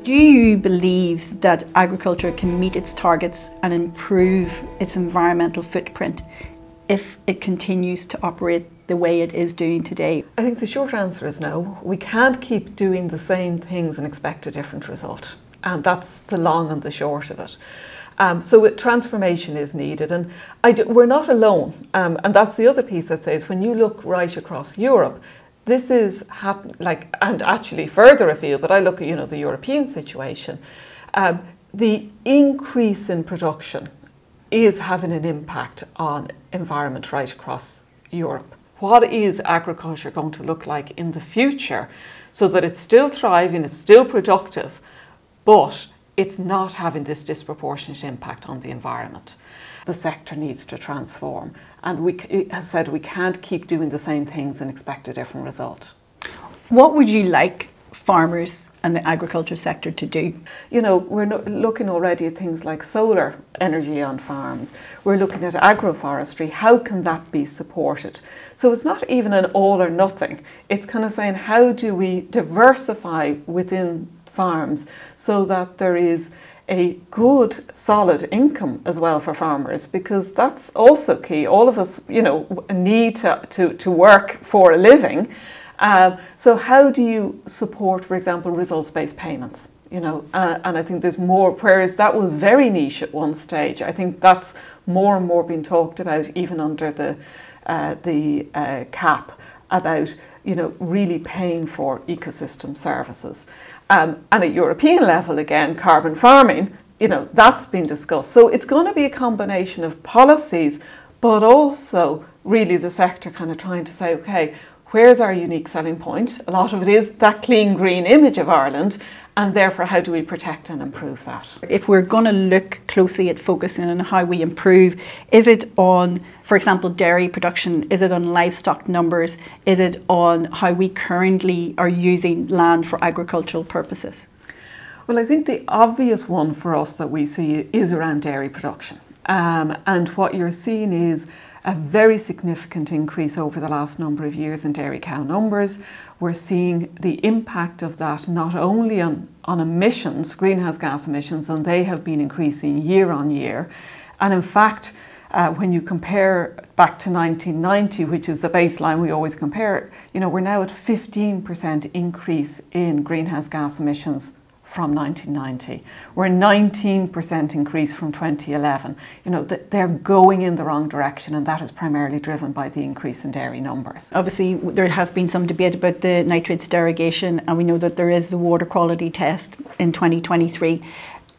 Do you believe that agriculture can meet its targets and improve its environmental footprint if it continues to operate the way it is doing today? I think the short answer is no. We can't keep doing the same things and expect a different result. And that's the long and the short of it. So transformation is needed, and we're not alone. And that's the other piece I'd say is when you look right across Europe, this is and actually further afield, but I look at the European situation. The increase in production is having an impact on environment right across Europe. What is agriculture going to look like in the future so that it's still thriving, it's still productive, but it's not having this disproportionate impact on the environment? The sector needs to transform, and as said, we can't keep doing the same things and expect a different result. What would you like farmers and the agriculture sector to do? We're looking already at things like solar energy on farms. We're looking at agroforestry. How can that be supported? So it's not even an all or nothing. It's kind of saying, how do we diversify within farms so that there is a good, solid income as well for farmers, because that's also key. All of us, need to work for a living. So how do you support, for example, results-based payments? And I think there's more, whereas that was very niche at one stage, I think that's more and more being talked about even under the cap, about really paying for ecosystem services. And at European level, again, carbon farming, that's been discussed. So it's going to be a combination of policies, but also really the sector kind of trying to say, okay, where's our unique selling point? A lot of it is that clean green image of Ireland, and therefore how do we protect and improve that? If we're going to look closely at focusing on how we improve, is it on, for example, dairy production? Is it on livestock numbers? Is it on how we currently are using land for agricultural purposes? Well, I think the obvious one for us that we see is around dairy production. And what you're seeing is a very significant increase over the last number of years in dairy cow numbers. We're seeing the impact of that not only on emissions, greenhouse gas emissions, and they have been increasing year on year. And in fact, when you compare back to 1990, which is the baseline we always compare, we're now at 15% increase in greenhouse gas emissions from 1990. We're 19% increase from 2011. They're going in the wrong direction, and that is primarily driven by the increase in dairy numbers. Obviously, there has been some debate about the nitrates derogation, and we know that there is the water quality test in 2023.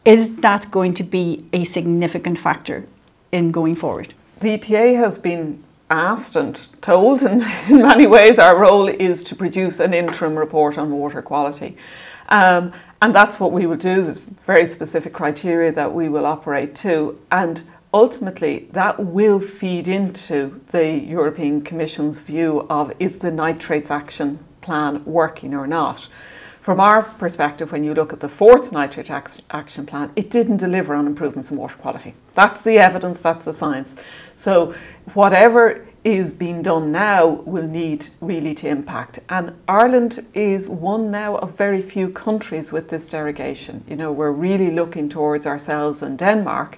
Is that going to be a significant factor in going forward? The EPA has been asked and told, and in many ways our role is to produce an interim report on water quality. And that's what we will do. There's very specific criteria that we will operate to, and ultimately that will feed into the European Commission's view of, is the nitrates action plan working or not? From our perspective, when you look at the fourth nitrate action plan, it didn't deliver on improvements in water quality. That's the evidence, that's the science. So whatever is being done now will need really to impact. And Ireland is one now of very few countries with this derogation. We're really looking towards ourselves and Denmark,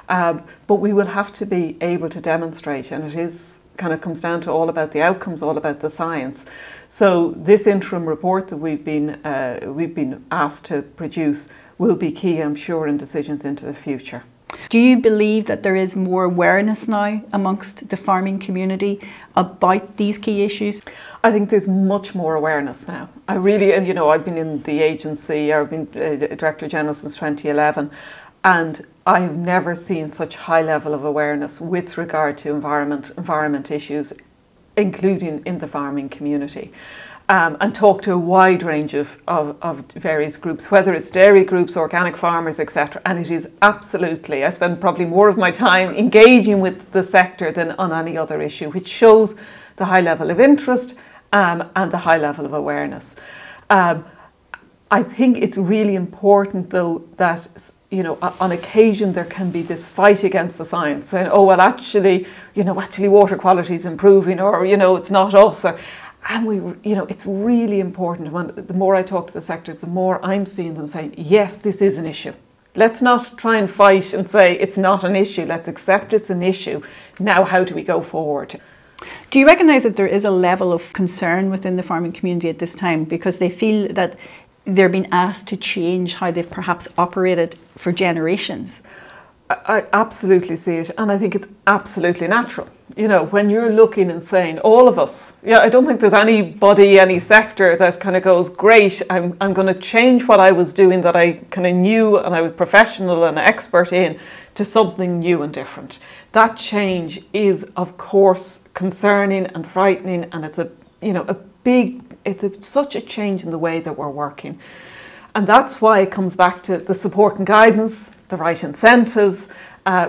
but we will have to be able to demonstrate, and it is kind of comes down to all about the outcomes, all about the science. So this interim report that we've been asked to produce will be key, I'm sure, in decisions into the future. Do you believe that there is more awareness now amongst the farming community about these key issues? I think there's much more awareness now. I really, and I've been in the agency, I've been Director General since 2011, and I have never seen such high level of awareness with regard to environment issues, including in the farming community. And talk to a wide range of various groups, whether it's dairy groups, organic farmers, etc. And it is absolutely, I spend probably more of my time engaging with the sector than on any other issue, which shows the high level of interest and the high level of awareness. I think it's really important, though, that on occasion there can be this fight against the science, saying, oh well, actually water quality is improving, or it's not us. Or, And it's really important. The more I talk to the sectors, the more I'm seeing them saying, yes, this is an issue. Let's not try and fight and say it's not an issue. Let's accept it's an issue. Now, how do we go forward? Do you recognise that there is a level of concern within the farming community at this time because they feel that they're being asked to change how they've perhaps operated for generations? I absolutely see it, and I think it's absolutely natural. When you're looking and saying, all of us, I don't think there's anybody, any sector that kind of goes, great, I'm going to change what I was doing that I kind of knew and I was professional and expert in to something new and different. That change is, of course, concerning and frightening, and it's such a change in the way that we're working. And that's why it comes back to the support and guidance, the right incentives,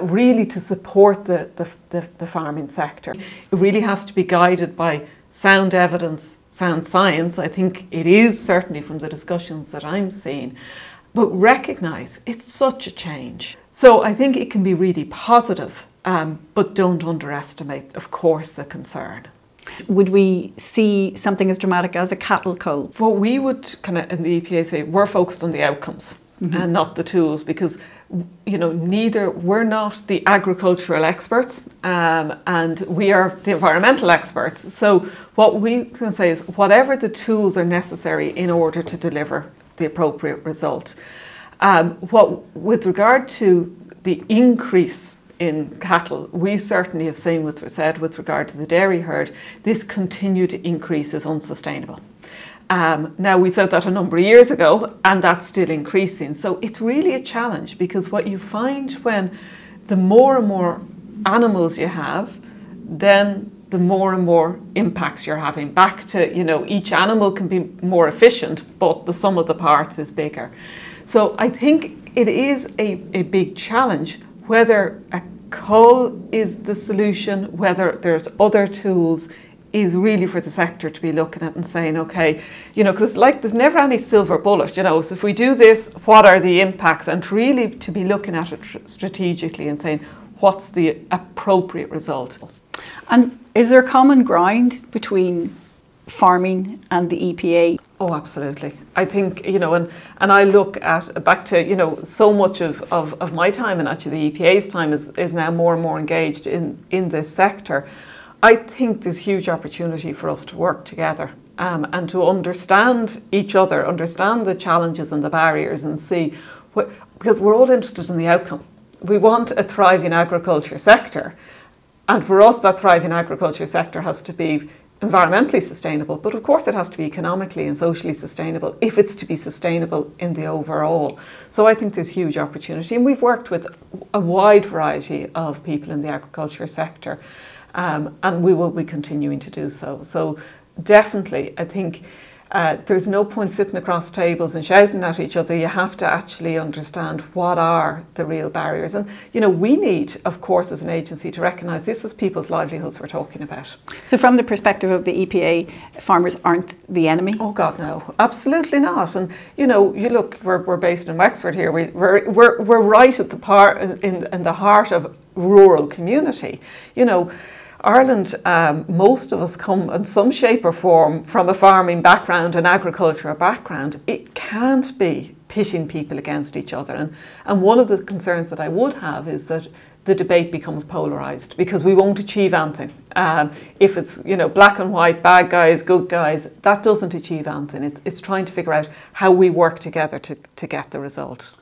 really to support the farming sector. It really has to be guided by sound evidence, sound science. I think it is, certainly from the discussions that I'm seeing, but recognise it's such a change. So I think it can be really positive, but don't underestimate, of course, the concern. Would we see something as dramatic as a cattle cull? Well, we would kind of, in the EPA, say we're focused on the outcomes and not the tools, because we're not the agricultural experts and we are the environmental experts. So what we can say is whatever the tools are necessary in order to deliver the appropriate result. With regard to the increase in cattle, we certainly have seen with regard to the dairy herd, this continued increase is unsustainable. Now, we said that a number of years ago, and that's still increasing. So it's really a challenge, because what you find when the more and more animals you have, then the more and more impacts you're having. Back to, each animal can be more efficient, but the sum of the parts is bigger. So I think it is a big challenge, whether a cull is the solution, whether there's other tools, is really for the sector to be looking at and saying, okay, because there's never any silver bullet, so if we do this, what are the impacts? And really to be looking at it strategically and saying, what's the appropriate result? And is there common ground between farming and the EPA? Oh, absolutely. I think, and I look at back to, so much of my time, and actually the EPA's time is now more and more engaged in this sector. I think there's huge opportunity for us to work together and to understand each other, understand the challenges and the barriers, and see because we're all interested in the outcome. We want a thriving agriculture sector, and for us that thriving agriculture sector has to be environmentally sustainable, but of course it has to be economically and socially sustainable if it's to be sustainable in the overall. So I think there's huge opportunity, and we've worked with a wide variety of people in the agriculture sector. And we will be continuing to do so. So definitely, I think there's no point sitting across tables and shouting at each other. You have to actually understand what are the real barriers. And, we need, of course, as an agency to recognise this is people's livelihoods we're talking about. So from the perspective of the EPA, farmers aren't the enemy? Oh, God, no. Absolutely not. And, you look, we're based in Wexford here. We're right at the in the heart of rural community. Ireland, most of us come in some shape or form from a farming background, an agricultural background. It can't be pitting people against each other. And one of the concerns that I would have is that the debate becomes polarised, because we won't achieve anything. If it's, black and white, bad guys, good guys, that doesn't achieve anything. It's trying to figure out how we work together to get the result.